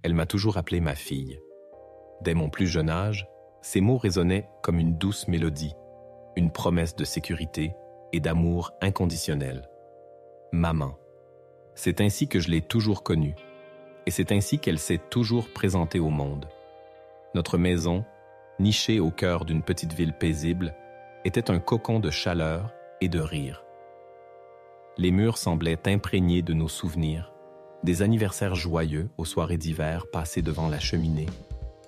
Elle m'a toujours appelé ma fille. Dès mon plus jeune âge, ces mots résonnaient comme une douce mélodie, une promesse de sécurité et d'amour inconditionnel. Maman. C'est ainsi que je l'ai toujours connue, et c'est ainsi qu'elle s'est toujours présentée au monde. Notre maison, nichée au cœur d'une petite ville paisible, était un cocon de chaleur et de rire. Les murs semblaient imprégnés de nos souvenirs, des anniversaires joyeux aux soirées d'hiver passées devant la cheminée,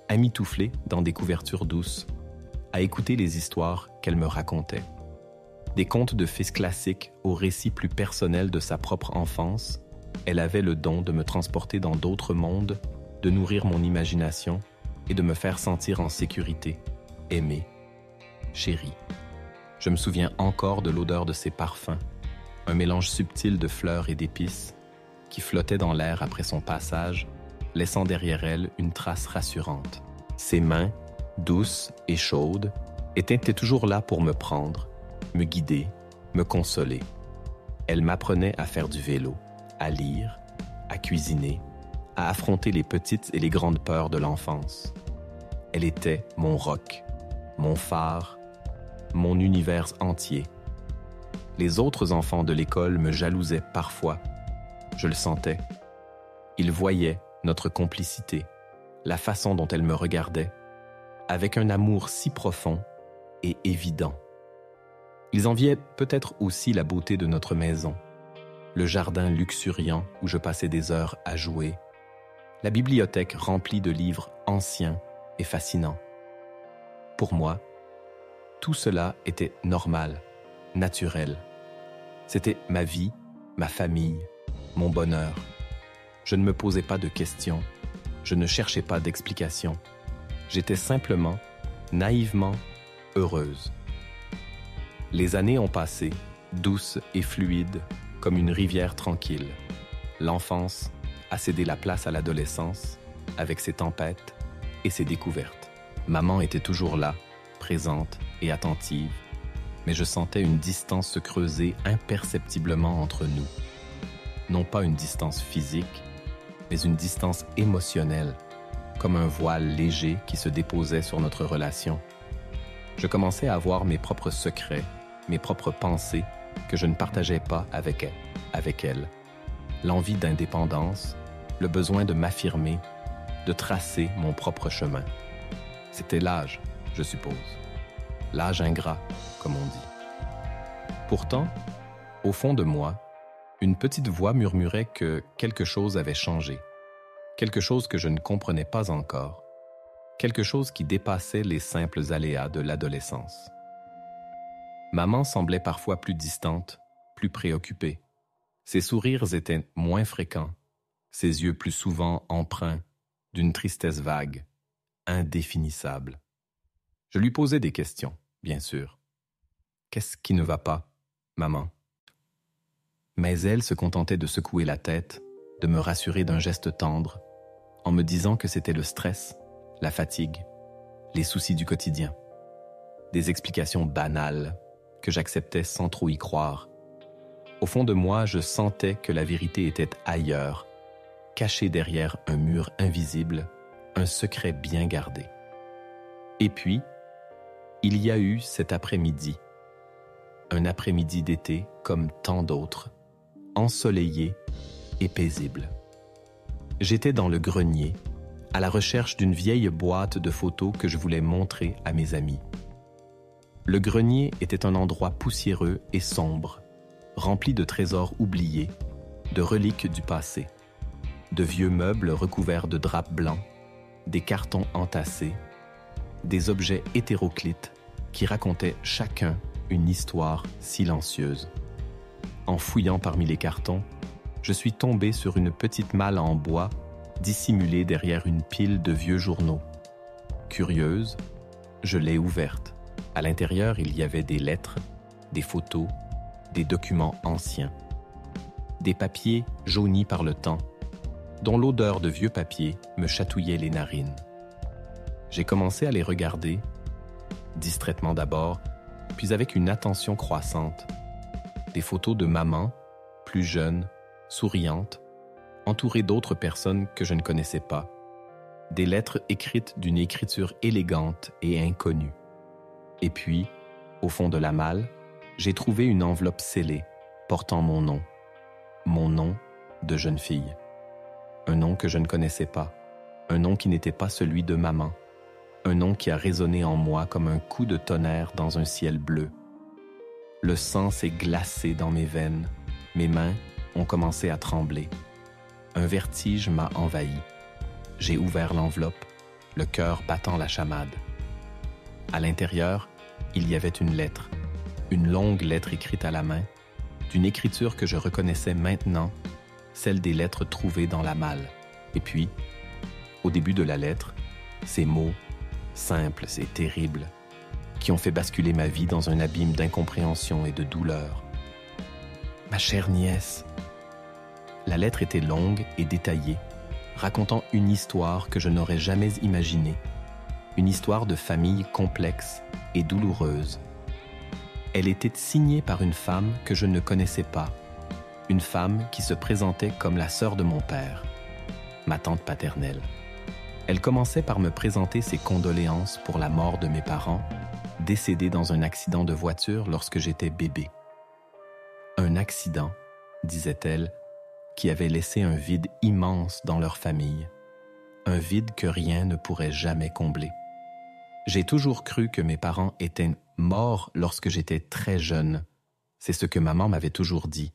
amitouflés dans des couvertures douces, à écouter les histoires qu'elle me racontait. Des contes de fées classiques aux récits plus personnels de sa propre enfance, elle avait le don de me transporter dans d'autres mondes, de nourrir mon imagination et de me faire sentir en sécurité, aimée, chérie. Je me souviens encore de l'odeur de ses parfums, un mélange subtil de fleurs et d'épices qui flottait dans l'air après son passage, laissant derrière elle une trace rassurante. Ses mains, douces et chaudes, étaient toujours là pour me prendre, me guider, me consoler. Elle m'apprenait à faire du vélo, à lire, à cuisiner, à affronter les petites et les grandes peurs de l'enfance. Elle était mon roc, mon phare, mon univers entier. Les autres enfants de l'école me jalousaient parfois. Je le sentais. Ils voyaient notre complicité, la façon dont elle me regardait, avec un amour si profond et évident. Ils enviaient peut-être aussi la beauté de notre maison, le jardin luxuriant où je passais des heures à jouer, la bibliothèque remplie de livres anciens et fascinants. Pour moi, tout cela était normal, naturel. C'était ma vie, ma famille, mon bonheur. Je ne me posais pas de questions, je ne cherchais pas d'explications. J'étais simplement, naïvement heureuse. Les années ont passé, douces et fluides, comme une rivière tranquille. L'enfance a cédé la place à l'adolescence, avec ses tempêtes et ses découvertes. Maman était toujours là, présente et attentive, mais je sentais une distance se creuser imperceptiblement entre nous. Non pas une distance physique, mais une distance émotionnelle, comme un voile léger qui se déposait sur notre relation. Je commençais à avoir mes propres secrets, mes propres pensées que je ne partageais pas avec elle. L'envie d'indépendance, le besoin de m'affirmer, de tracer mon propre chemin. C'était l'âge, je suppose. L'âge ingrat, comme on dit. Pourtant, au fond de moi, une petite voix murmurait que quelque chose avait changé, quelque chose que je ne comprenais pas encore, quelque chose qui dépassait les simples aléas de l'adolescence. Maman semblait parfois plus distante, plus préoccupée. Ses sourires étaient moins fréquents, ses yeux plus souvent empreints d'une tristesse vague, indéfinissable. Je lui posais des questions, bien sûr. Qu'est-ce qui ne va pas, maman? Mais elle se contentait de secouer la tête, de me rassurer d'un geste tendre, en me disant que c'était le stress, la fatigue, les soucis du quotidien. Des explications banales que j'acceptais sans trop y croire. Au fond de moi, je sentais que la vérité était ailleurs, cachée derrière un mur invisible, un secret bien gardé. Et puis, il y a eu cet après-midi, un après-midi d'été comme tant d'autres, ensoleillé et paisible. J'étais dans le grenier, à la recherche d'une vieille boîte de photos que je voulais montrer à mes amis. Le grenier était un endroit poussiéreux et sombre, rempli de trésors oubliés, de reliques du passé, de vieux meubles recouverts de draps blancs, des cartons entassés, des objets hétéroclites qui racontaient chacun une histoire silencieuse. En fouillant parmi les cartons, je suis tombé sur une petite malle en bois dissimulée derrière une pile de vieux journaux. Curieuse, je l'ai ouverte. À l'intérieur, il y avait des lettres, des photos, des documents anciens. Des papiers jaunis par le temps, dont l'odeur de vieux papier me chatouillait les narines. J'ai commencé à les regarder, distraitement d'abord, puis avec une attention croissante. Des photos de maman, plus jeune, souriante, entourée d'autres personnes que je ne connaissais pas, Des lettres écrites d'une écriture élégante et inconnue. Et puis, au fond de la malle, j'ai trouvé une enveloppe scellée portant mon nom de jeune fille. Un nom que je ne connaissais pas, un nom qui n'était pas celui de maman, un nom qui a résonné en moi comme un coup de tonnerre dans un ciel bleu. Le sang s'est glacé dans mes veines, mes mains ont commencé à trembler. Un vertige m'a envahi. J'ai ouvert l'enveloppe, le cœur battant la chamade. À l'intérieur, il y avait une lettre, une longue lettre écrite à la main, d'une écriture que je reconnaissais maintenant, celle des lettres trouvées dans la malle. Et puis, au début de la lettre, ces mots, simples et terribles, qui ont fait basculer ma vie dans un abîme d'incompréhension et de douleur. Ma chère nièce. La lettre était longue et détaillée, racontant une histoire que je n'aurais jamais imaginée, une histoire de famille complexe et douloureuse. Elle était signée par une femme que je ne connaissais pas, une femme qui se présentait comme la sœur de mon père, ma tante paternelle. Elle commençait par me présenter ses condoléances pour la mort de mes parents, décédés dans un accident de voiture lorsque j'étais bébé. Un accident, disait-elle, qui avait laissé un vide immense dans leur famille, un vide que rien ne pourrait jamais combler. J'ai toujours cru que mes parents étaient morts lorsque j'étais très jeune. C'est ce que maman m'avait toujours dit.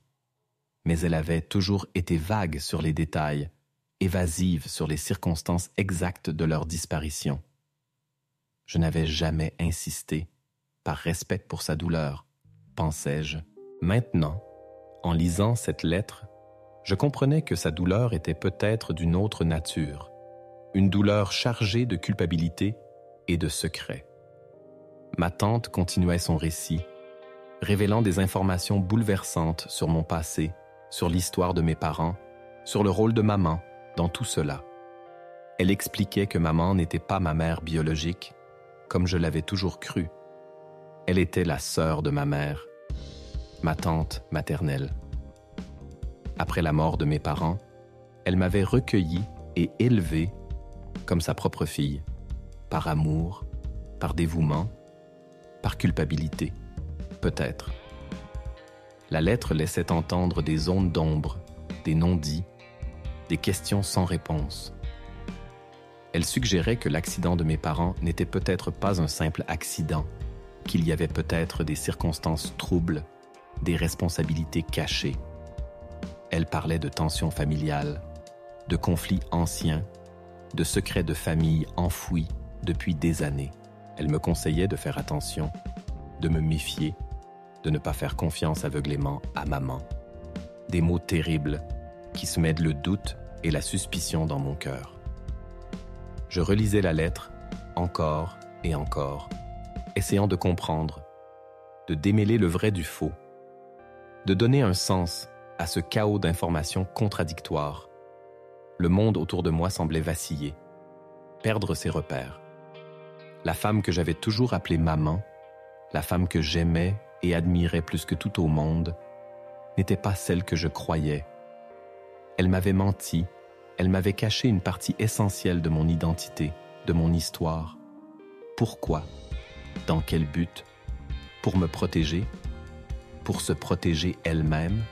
Mais elle avait toujours été vague sur les détails, évasive sur les circonstances exactes de leur disparition. Je n'avais jamais insisté, par respect pour sa douleur, pensais-je. Maintenant, en lisant cette lettre, je comprenais que sa douleur était peut-être d'une autre nature, une douleur chargée de culpabilité et de secret. Ma tante continuait son récit, révélant des informations bouleversantes sur mon passé, sur l'histoire de mes parents, sur le rôle de maman dans tout cela. Elle expliquait que maman n'était pas ma mère biologique, comme je l'avais toujours cru. Elle était la sœur de ma mère, ma tante maternelle. Après la mort de mes parents, elle m'avait recueilli et élevé comme sa propre fille, par amour, par dévouement, par culpabilité, peut-être. La lettre laissait entendre des zones d'ombre, des non-dits, des questions sans réponse. Elle suggérait que l'accident de mes parents n'était peut-être pas un simple accident, qu'il y avait peut-être des circonstances troubles, des responsabilités cachées. Elle parlait de tensions familiales, de conflits anciens, de secrets de famille enfouis depuis des années. Elle me conseillait de faire attention, de me méfier, de ne pas faire confiance aveuglément à maman. Des mots terribles qui semèdent le doute et la suspicion dans mon cœur. Je relisais la lettre encore et encore, essayant de comprendre, de démêler le vrai du faux, de donner un sens à ce chaos d'informations contradictoires. Le monde autour de moi semblait vaciller, perdre ses repères. La femme que j'avais toujours appelée maman, la femme que j'aimais et admirais plus que tout au monde, n'était pas celle que je croyais. Elle m'avait menti, elle m'avait caché une partie essentielle de mon identité, de mon histoire. Pourquoi? Dans quel but? Pour me protéger? Pour se protéger elle-même?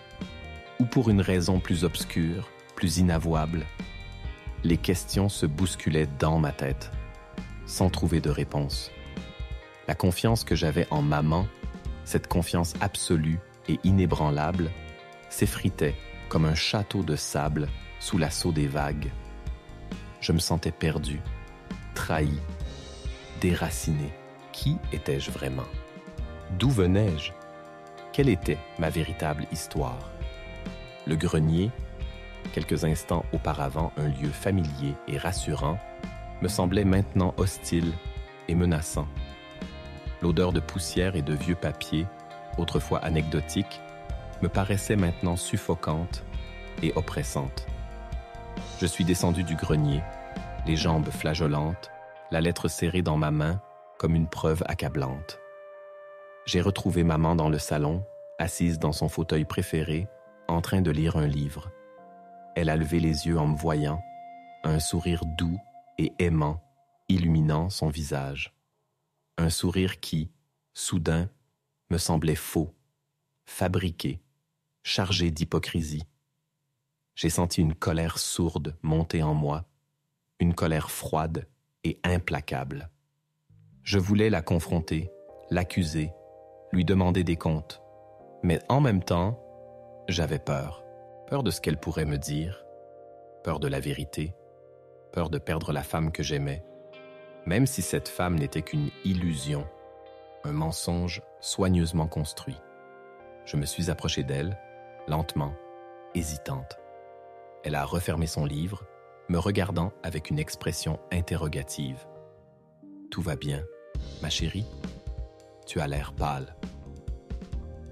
Ou pour une raison plus obscure, plus inavouable? Les questions se bousculaient dans ma tête, sans trouver de réponse. La confiance que j'avais en maman, cette confiance absolue et inébranlable, s'effritait comme un château de sable sous l'assaut des vagues. Je me sentais perdu, trahi, déraciné. Qui étais-je vraiment? D'où venais-je? Quelle était ma véritable histoire? Le grenier, quelques instants auparavant un lieu familier et rassurant, me semblait maintenant hostile et menaçant. L'odeur de poussière et de vieux papier, autrefois anecdotique, me paraissait maintenant suffocante et oppressante. Je suis descendu du grenier, les jambes flageolantes, la lettre serrée dans ma main comme une preuve accablante. J'ai retrouvé maman dans le salon, assise dans son fauteuil préféré, en train de lire un livre. Elle a levé les yeux en me voyant, un sourire doux et aimant, illuminant son visage. Un sourire qui, soudain, me semblait faux, fabriqué, chargé d'hypocrisie. J'ai senti une colère sourde monter en moi, une colère froide et implacable. Je voulais la confronter, l'accuser, lui demander des comptes. Mais en même temps, j'avais peur. Peur de ce qu'elle pourrait me dire, peur de la vérité, peur de perdre la femme que j'aimais, même si cette femme n'était qu'une illusion, un mensonge soigneusement construit. Je me suis approché d'elle, lentement, hésitante. Elle a refermé son livre, me regardant avec une expression interrogative. « Tout va bien, ma chérie? Tu as l'air pâle. »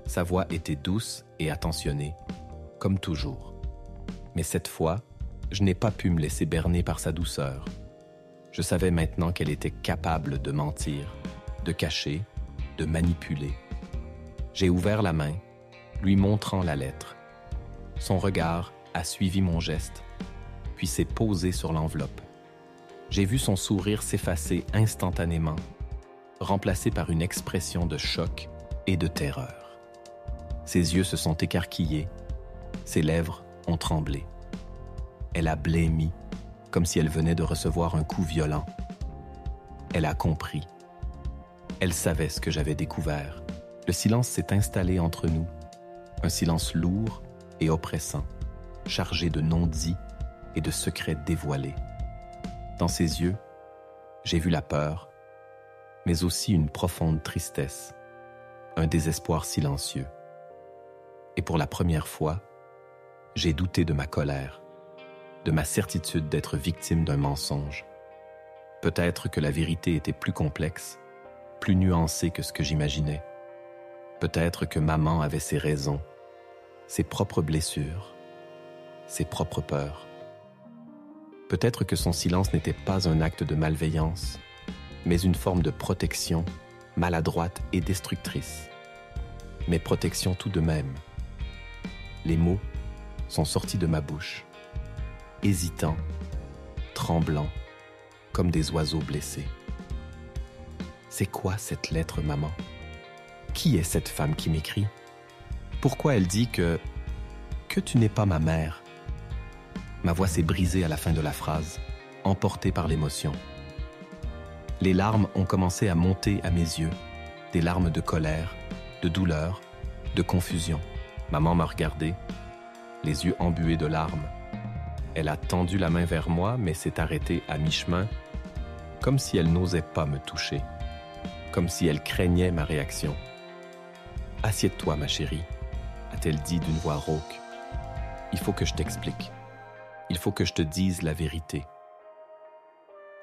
Sa voix était douce et attentionnée, comme toujours. Mais cette fois, je n'ai pas pu me laisser berner par sa douceur. Je savais maintenant qu'elle était capable de mentir, de cacher, de manipuler. J'ai ouvert la main, lui montrant la lettre. Son regard a suivi mon geste, puis s'est posé sur l'enveloppe. J'ai vu son sourire s'effacer instantanément, remplacé par une expression de choc et de terreur. Ses yeux se sont écarquillés, ses lèvres ont tremblé. Elle a blêmi, comme si elle venait de recevoir un coup violent. Elle a compris. Elle savait ce que j'avais découvert. Le silence s'est installé entre nous, un silence lourd et oppressant, chargé de non-dits et de secrets dévoilés. Dans ses yeux, j'ai vu la peur, mais aussi une profonde tristesse, un désespoir silencieux. Et pour la première fois, j'ai douté de ma colère, de ma certitude d'être victime d'un mensonge. Peut-être que la vérité était plus complexe, plus nuancée que ce que j'imaginais. Peut-être que maman avait ses raisons, ses propres blessures, ses propres peurs. Peut-être que son silence n'était pas un acte de malveillance, mais une forme de protection maladroite et destructrice. Mais protection tout de même. Les mots sont sortis de ma bouche, hésitants, tremblants, comme des oiseaux blessés. C'est quoi cette lettre, maman? Qui est cette femme qui m'écrit? Pourquoi elle dit que tu n'es pas ma mère? Ma voix s'est brisée à la fin de la phrase, emportée par l'émotion. Les larmes ont commencé à monter à mes yeux, des larmes de colère, de douleur, de confusion. Maman m'a regardé, les yeux embués de larmes. Elle a tendu la main vers moi, mais s'est arrêtée à mi-chemin, comme si elle n'osait pas me toucher, comme si elle craignait ma réaction. « Assieds-toi, ma chérie », a-t-elle dit d'une voix rauque. « Il faut que je t'explique. Il faut que je te dise la vérité. »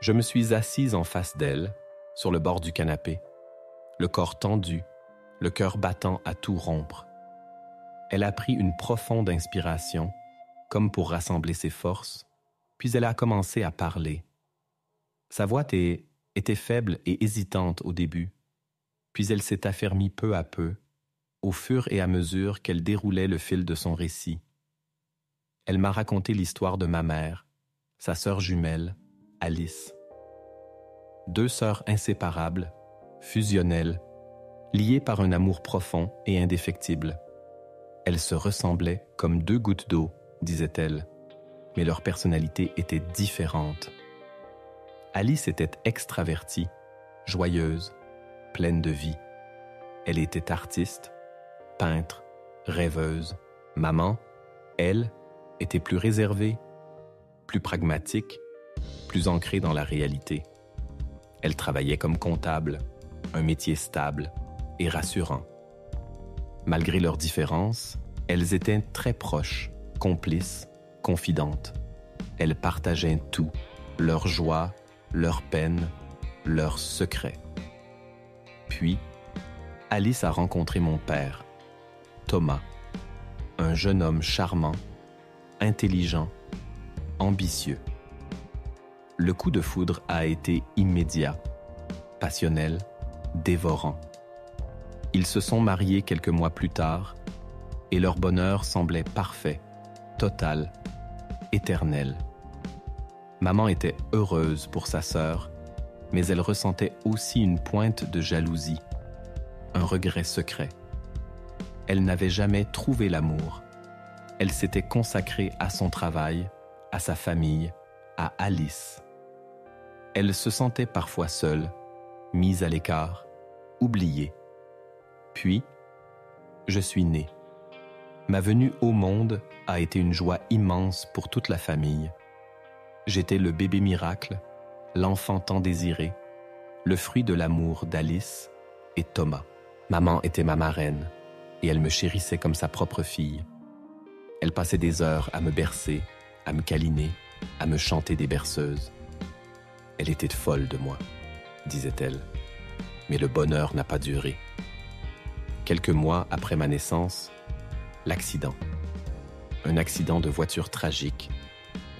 Je me suis assise en face d'elle, sur le bord du canapé, le corps tendu, le cœur battant à tout rompre. Elle a pris une profonde inspiration, comme pour rassembler ses forces, puis elle a commencé à parler. Sa voix était faible et hésitante au début, puis elle s'est affermie peu à peu, au fur et à mesure qu'elle déroulait le fil de son récit. Elle m'a raconté l'histoire de ma mère, sa sœur jumelle, Alice. 2 sœurs inséparables, fusionnelles, liées par un amour profond et indéfectible. Elles se ressemblaient comme 2 gouttes d'eau, disait-elle, mais leurs personnalités étaient différentes. Alice était extravertie, joyeuse, pleine de vie. Elle était artiste, peintre, rêveuse. Maman, elle, était plus réservée, plus pragmatique, plus ancrée dans la réalité. Elle travaillait comme comptable, un métier stable et rassurant. Malgré leurs différences, elles étaient très proches, complices, confidentes. Elles partageaient tout, leurs joies, leurs peines, leurs secrets. Puis, Alice a rencontré mon père, Thomas, un jeune homme charmant, intelligent, ambitieux. Le coup de foudre a été immédiat, passionnel, dévorant. Ils se sont mariés quelques mois plus tard et leur bonheur semblait parfait, total, éternel. Maman était heureuse pour sa sœur, mais elle ressentait aussi une pointe de jalousie, un regret secret. Elle n'avait jamais trouvé l'amour. Elle s'était consacrée à son travail, à sa famille, à Alice. Elle se sentait parfois seule, mise à l'écart, oubliée. Puis, je suis née. Ma venue au monde a été une joie immense pour toute la famille. J'étais le bébé miracle, l'enfant tant désiré, le fruit de l'amour d'Alice et Thomas. Maman était ma marraine et elle me chérissait comme sa propre fille. Elle passait des heures à me bercer, à me câliner, à me chanter des berceuses. Elle était folle de moi, disait-elle, mais le bonheur n'a pas duré. Quelques mois après ma naissance, l'accident. Un accident de voiture tragique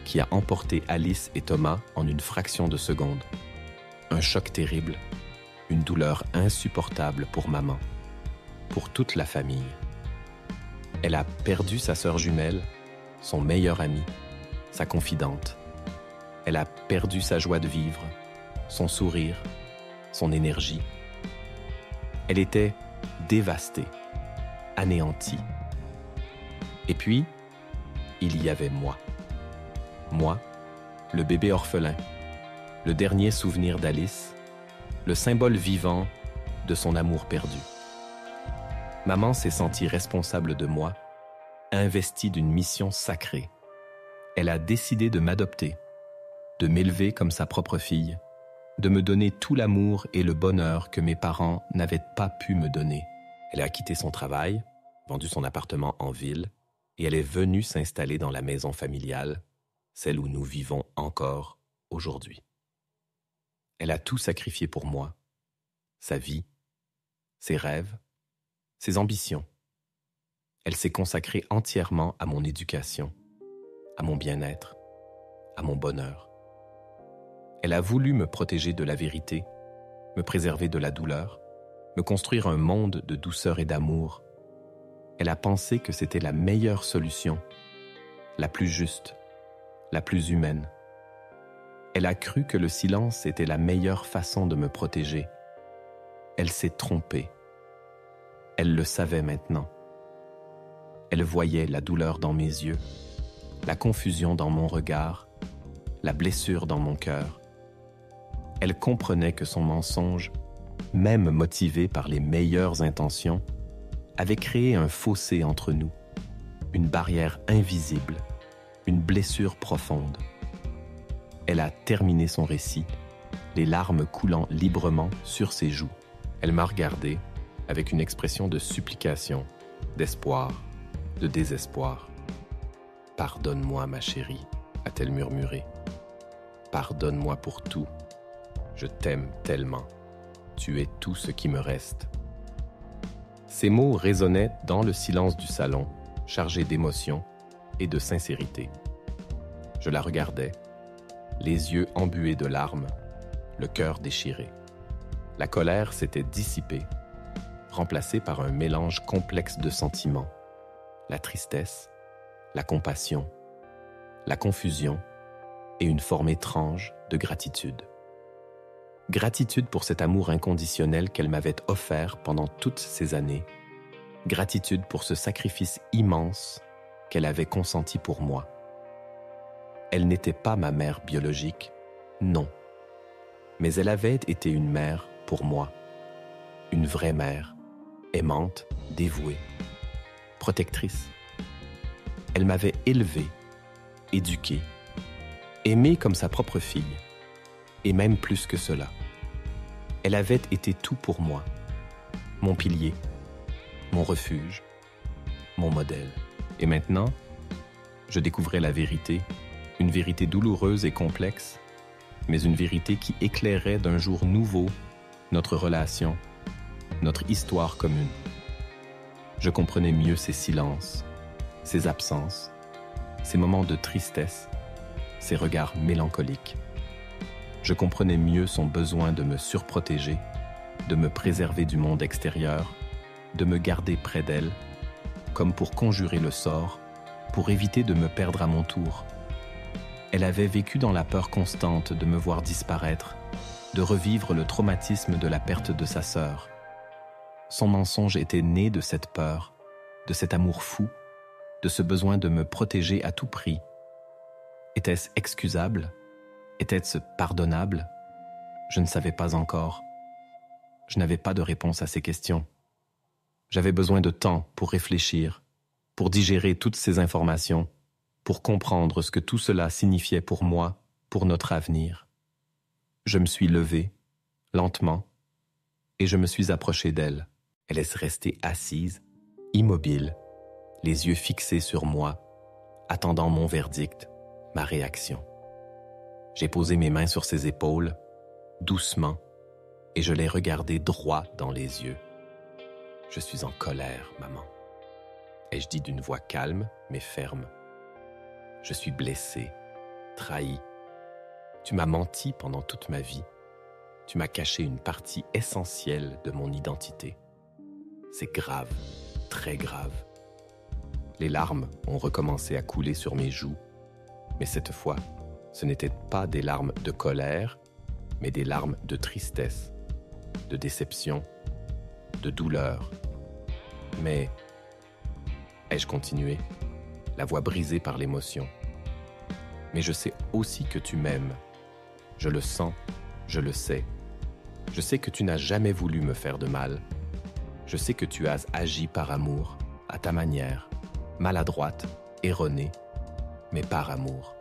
qui a emporté Alice et Thomas en une fraction de seconde. Un choc terrible, une douleur insupportable pour maman, pour toute la famille. Elle a perdu sa sœur jumelle, son meilleur ami, sa confidente. Elle a perdu sa joie de vivre, son sourire, son énergie. Elle était dévastée, anéantie. Et puis, il y avait moi. Moi, le bébé orphelin, le dernier souvenir d'Alice, le symbole vivant de son amour perdu. Maman s'est sentie responsable de moi, investie d'une mission sacrée. Elle a décidé de m'adopter, de m'élever comme sa propre fille, de me donner tout l'amour et le bonheur que mes parents n'avaient pas pu me donner. Elle a quitté son travail, vendu son appartement en ville, et elle est venue s'installer dans la maison familiale, celle où nous vivons encore aujourd'hui. Elle a tout sacrifié pour moi, sa vie, ses rêves, ses ambitions. Elle s'est consacrée entièrement à mon éducation, à mon bien-être, à mon bonheur. Elle a voulu me protéger de la vérité, me préserver de la douleur, me construire un monde de douceur et d'amour. Elle a pensé que c'était la meilleure solution, la plus juste, la plus humaine. Elle a cru que le silence était la meilleure façon de me protéger. Elle s'est trompée. Elle le savait maintenant. Elle voyait la douleur dans mes yeux, la confusion dans mon regard, la blessure dans mon cœur. Elle comprenait que son mensonge, même motivé par les meilleures intentions, avait créé un fossé entre nous, une barrière invisible, une blessure profonde. Elle a terminé son récit, les larmes coulant librement sur ses joues. Elle m'a regardé avec une expression de supplication, d'espoir, de désespoir. « Pardonne-moi, ma chérie », a-t-elle murmuré. « Pardonne-moi pour tout. Je t'aime tellement. Tu es tout ce qui me reste. » Ces mots résonnaient dans le silence du salon, chargés d'émotion et de sincérité. Je la regardais, les yeux embués de larmes, le cœur déchiré. La colère s'était dissipée, remplacée par un mélange complexe de sentiments. La tristesse, la compassion, la confusion et une forme étrange de gratitude. Gratitude pour cet amour inconditionnel qu'elle m'avait offert pendant toutes ces années. Gratitude pour ce sacrifice immense qu'elle avait consenti pour moi. Elle n'était pas ma mère biologique, non. Mais elle avait été une mère pour moi. Une vraie mère, aimante, dévouée, protectrice. Elle m'avait élevé, éduqué, aimé comme sa propre fille, et même plus que cela. Elle avait été tout pour moi, mon pilier, mon refuge, mon modèle. Et maintenant, je découvrais la vérité, une vérité douloureuse et complexe, mais une vérité qui éclairait d'un jour nouveau notre relation, notre histoire commune. Je comprenais mieux ses silences, ses absences, ses moments de tristesse, ses regards mélancoliques. Je comprenais mieux son besoin de me surprotéger, de me préserver du monde extérieur, de me garder près d'elle, comme pour conjurer le sort, pour éviter de me perdre à mon tour. Elle avait vécu dans la peur constante de me voir disparaître, de revivre le traumatisme de la perte de sa sœur. Son mensonge était né de cette peur, de cet amour fou, de ce besoin de me protéger à tout prix. Était-ce excusable? Était-ce pardonnable? Je ne savais pas encore. Je n'avais pas de réponse à ces questions. J'avais besoin de temps pour réfléchir, pour digérer toutes ces informations, pour comprendre ce que tout cela signifiait pour moi, pour notre avenir. Je me suis levé, lentement, et je me suis approché d'elle. Elle est restée assise, immobile, les yeux fixés sur moi, attendant mon verdict, ma réaction. J'ai posé mes mains sur ses épaules, doucement, et je l'ai regardée droit dans les yeux. « Je suis en colère, maman. » ai-je dit d'une voix calme, mais ferme. « Je suis blessé, trahi. Tu m'as menti pendant toute ma vie. Tu m'as caché une partie essentielle de mon identité. C'est grave, très grave. » Les larmes ont recommencé à couler sur mes joues, mais cette fois, ce n'étaient pas des larmes de colère, mais des larmes de tristesse, de déception, de douleur. Mais, ai-je continué, la voix brisée par l'émotion. Mais je sais aussi que tu m'aimes. Je le sens, je le sais. Je sais que tu n'as jamais voulu me faire de mal. Je sais que tu as agi par amour, à ta manière, maladroite, erronée, mais par amour.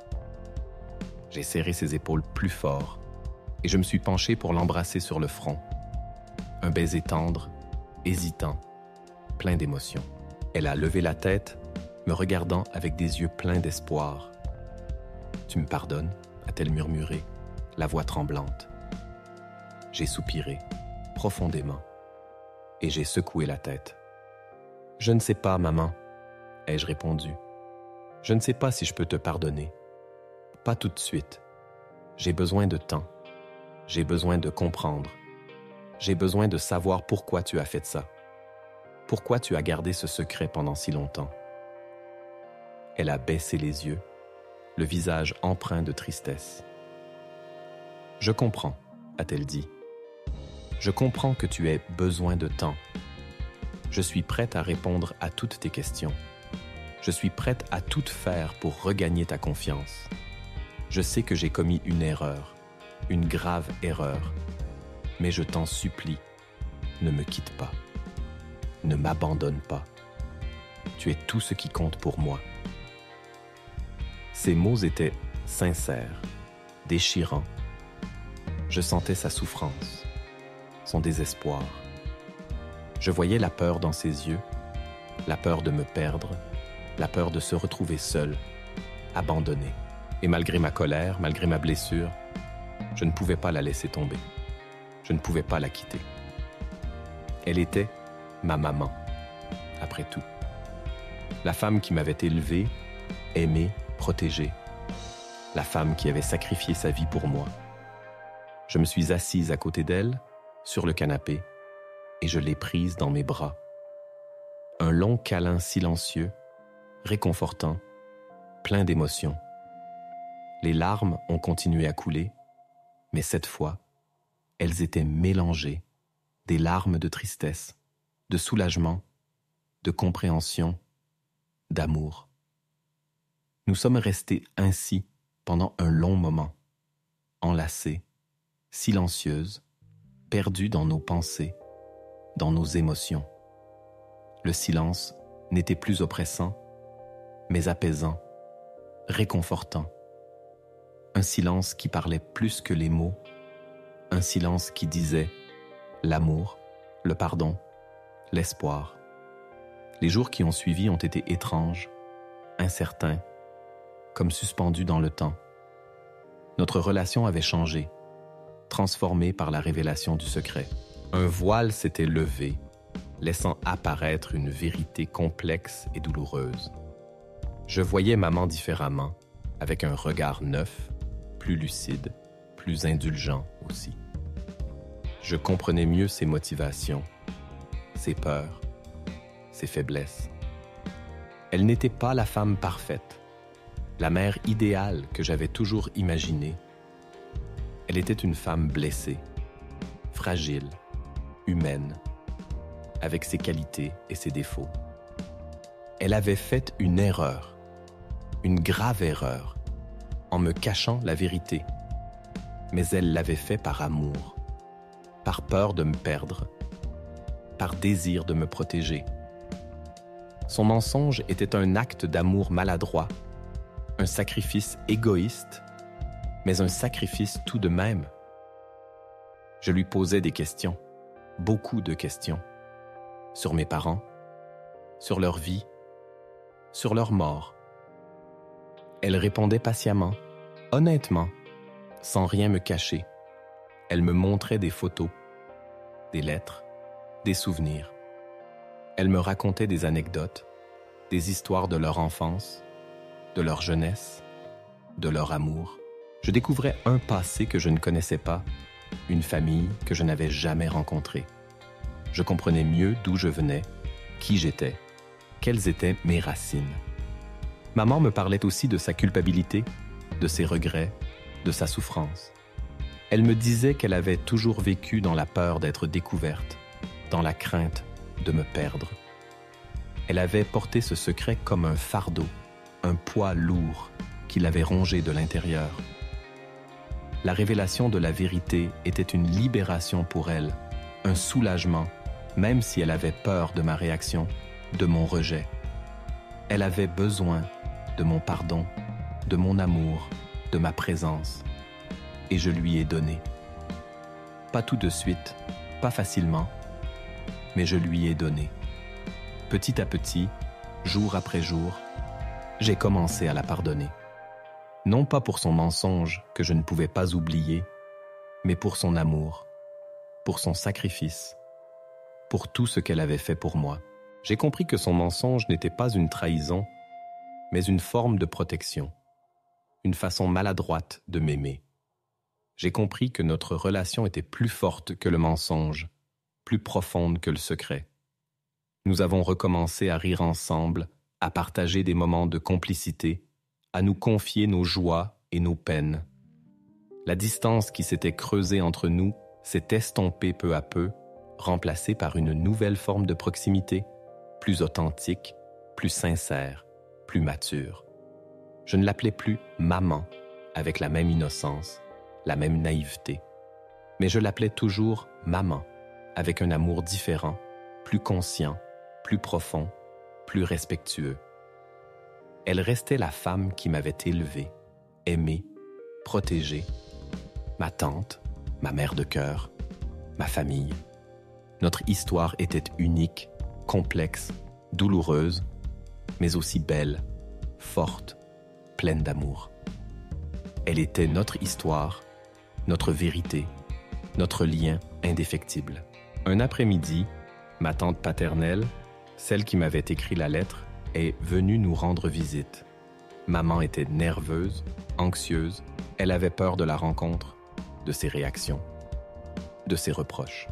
J'ai serré ses épaules plus fort et je me suis penché pour l'embrasser sur le front. Un baiser tendre, hésitant, plein d'émotion. Elle a levé la tête, me regardant avec des yeux pleins d'espoir. « Tu me pardonnes ?» a-t-elle murmuré, la voix tremblante. J'ai soupiré, profondément, et j'ai secoué la tête. « Je ne sais pas, maman, » ai-je répondu. « Je ne sais pas si je peux te pardonner. Pas tout de suite. J'ai besoin de temps. J'ai besoin de comprendre. J'ai besoin de savoir pourquoi tu as fait ça. Pourquoi tu as gardé ce secret pendant si longtemps. » Elle a baissé les yeux, le visage empreint de tristesse. « Je comprends, » a-t-elle dit. « Je comprends que tu aies besoin de temps. Je suis prête à répondre à toutes tes questions. Je suis prête à tout faire pour regagner ta confiance. Je sais que j'ai commis une erreur, une grave erreur, mais je t'en supplie, ne me quitte pas. Ne m'abandonne pas. Tu es tout ce qui compte pour moi. » Ces mots étaient sincères, déchirants. Je sentais sa souffrance, son désespoir. Je voyais la peur dans ses yeux, la peur de me perdre, la peur de se retrouver seul, abandonné. Et malgré ma colère, malgré ma blessure, je ne pouvais pas la laisser tomber. Je ne pouvais pas la quitter. Elle était ma maman, après tout. La femme qui m'avait élevé, aimé, protégé. La femme qui avait sacrifié sa vie pour moi. Je me suis assise à côté d'elle, sur le canapé, et je l'ai prise dans mes bras. Un long câlin silencieux, réconfortant, plein d'émotions. Les larmes ont continué à couler, mais cette fois, elles étaient mélangées, des larmes de tristesse, de soulagement, de compréhension, d'amour. Nous sommes restés ainsi pendant un long moment, enlacés, silencieuses, perdues dans nos pensées, dans nos émotions. Le silence n'était plus oppressant, mais apaisant, réconfortant. Un silence qui parlait plus que les mots, un silence qui disait l'amour, le pardon, l'espoir. Les jours qui ont suivi ont été étranges, incertains, comme suspendus dans le temps. Notre relation avait changé, transformée par la révélation du secret. Un voile s'était levé, laissant apparaître une vérité complexe et douloureuse. Je voyais maman différemment, avec un regard neuf, plus lucide, plus indulgent aussi. Je comprenais mieux ses motivations, ses peurs, ses faiblesses. Elle n'était pas la femme parfaite. la mère idéale que j'avais toujours imaginée. Elle était une femme blessée, fragile, humaine, avec ses qualités et ses défauts. Elle avait fait une erreur, une grave erreur, en me cachant la vérité. Mais elle l'avait fait par amour, par peur de me perdre, par désir de me protéger. Son mensonge était un acte d'amour maladroit, un sacrifice égoïste, mais un sacrifice tout de même. Je lui posais des questions, beaucoup de questions, sur mes parents, sur leur vie, sur leur mort. Elle répondait patiemment, honnêtement, sans rien me cacher. Elle me montrait des photos, des lettres, des souvenirs. Elle me racontait des anecdotes, des histoires de leur enfance, de leur jeunesse, de leur amour. Je découvrais un passé que je ne connaissais pas, une famille que je n'avais jamais rencontrée. Je comprenais mieux d'où je venais, qui j'étais, quelles étaient mes racines. Maman me parlait aussi de sa culpabilité, de ses regrets, de sa souffrance. Elle me disait qu'elle avait toujours vécu dans la peur d'être découverte, dans la crainte de me perdre. Elle avait porté ce secret comme un fardeau, un poids lourd qui l'avait rongé de l'intérieur. La révélation de la vérité était une libération pour elle, un soulagement, même si elle avait peur de ma réaction, de mon rejet. Elle avait besoin de mon pardon, de mon amour, de ma présence, et je lui ai donné. Pas tout de suite, pas facilement, mais je lui ai donné. Petit à petit, jour après jour, j'ai commencé à la pardonner. Non pas pour son mensonge que je ne pouvais pas oublier, mais pour son amour, pour son sacrifice, pour tout ce qu'elle avait fait pour moi. J'ai compris que son mensonge n'était pas une trahison, mais une forme de protection, une façon maladroite de m'aimer. J'ai compris que notre relation était plus forte que le mensonge, plus profonde que le secret. Nous avons recommencé à rire ensemble, à partager des moments de complicité, à nous confier nos joies et nos peines. La distance qui s'était creusée entre nous s'est estompée peu à peu, remplacée par une nouvelle forme de proximité, plus authentique, plus sincère, plus mature. Je ne l'appelais plus « maman » avec la même innocence, la même naïveté, mais je l'appelais toujours « maman » avec un amour différent, plus conscient, plus profond, plus respectueux. Elle restait la femme qui m'avait élevé, aimé, protégé, ma tante, ma mère de cœur, ma famille. Notre histoire était unique, complexe, douloureuse, mais aussi belle, forte, pleine d'amour. Elle était notre histoire, notre vérité, notre lien indéfectible. Un après-midi, ma tante paternelle, celle qui m'avait écrit la lettre, est venue nous rendre visite. Maman était nerveuse, anxieuse, elle avait peur de la rencontre, de ses réactions, de ses reproches.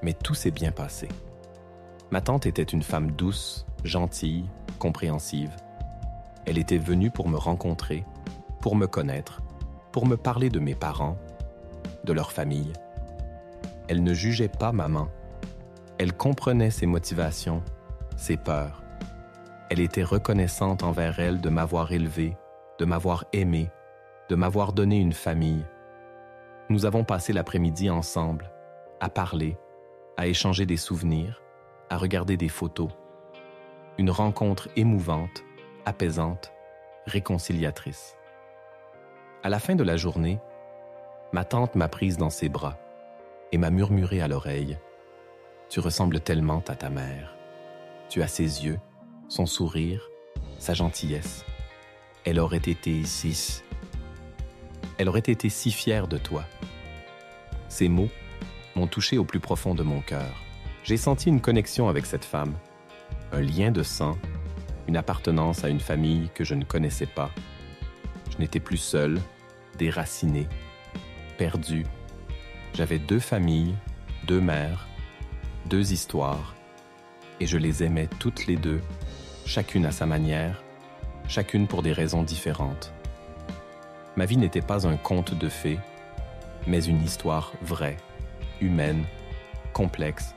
Mais tout s'est bien passé. Ma tante était une femme douce, gentille, compréhensive. Elle était venue pour me rencontrer, pour me connaître, pour me parler de mes parents, de leur famille. Elle ne jugeait pas maman. Elle comprenait ses motivations, ses peurs. Elle était reconnaissante envers elle de m'avoir élevée, de m'avoir aimée, de m'avoir donné une famille. Nous avons passé l'après-midi ensemble, à parler, à échanger des souvenirs, à regarder des photos. Une rencontre émouvante, apaisante, réconciliatrice. À la fin de la journée, ma tante m'a prise dans ses bras et m'a murmuré à l'oreille « Tu ressembles tellement à ta mère. Tu as ses yeux, son sourire, sa gentillesse. Elle aurait été si fière de toi. » Ces mots m'ont touché au plus profond de mon cœur. J'ai senti une connexion avec cette femme, un lien de sang, une appartenance à une famille que je ne connaissais pas. Je n'étais plus seul, déraciné, perdu. J'avais 2 familles, 2 mères, 2 histoires, et je les aimais toutes les 2, chacune à sa manière, chacune pour des raisons différentes. Ma vie n'était pas un conte de fées, mais une histoire vraie, humaine, complexe,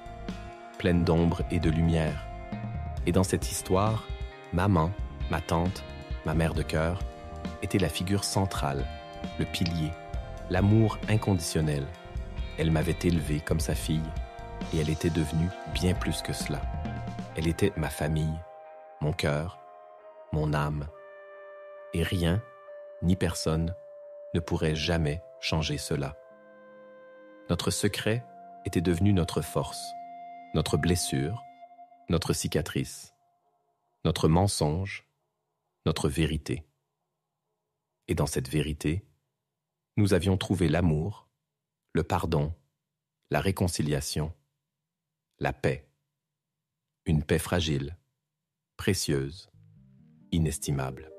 pleine d'ombre et de lumière. Et dans cette histoire, maman, ma tante, ma mère de cœur, était la figure centrale, le pilier, l'amour inconditionnel. Elle m'avait élevée comme sa fille, et elle était devenue bien plus que cela. Elle était ma famille, mon cœur, mon âme. Et rien, ni personne, ne pourrait jamais changer cela. Notre secret était devenu notre force, notre blessure, notre cicatrice, notre mensonge, notre vérité. Et dans cette vérité, nous avions trouvé l'amour, le pardon, la réconciliation, la paix. Une paix fragile, précieuse, inestimable.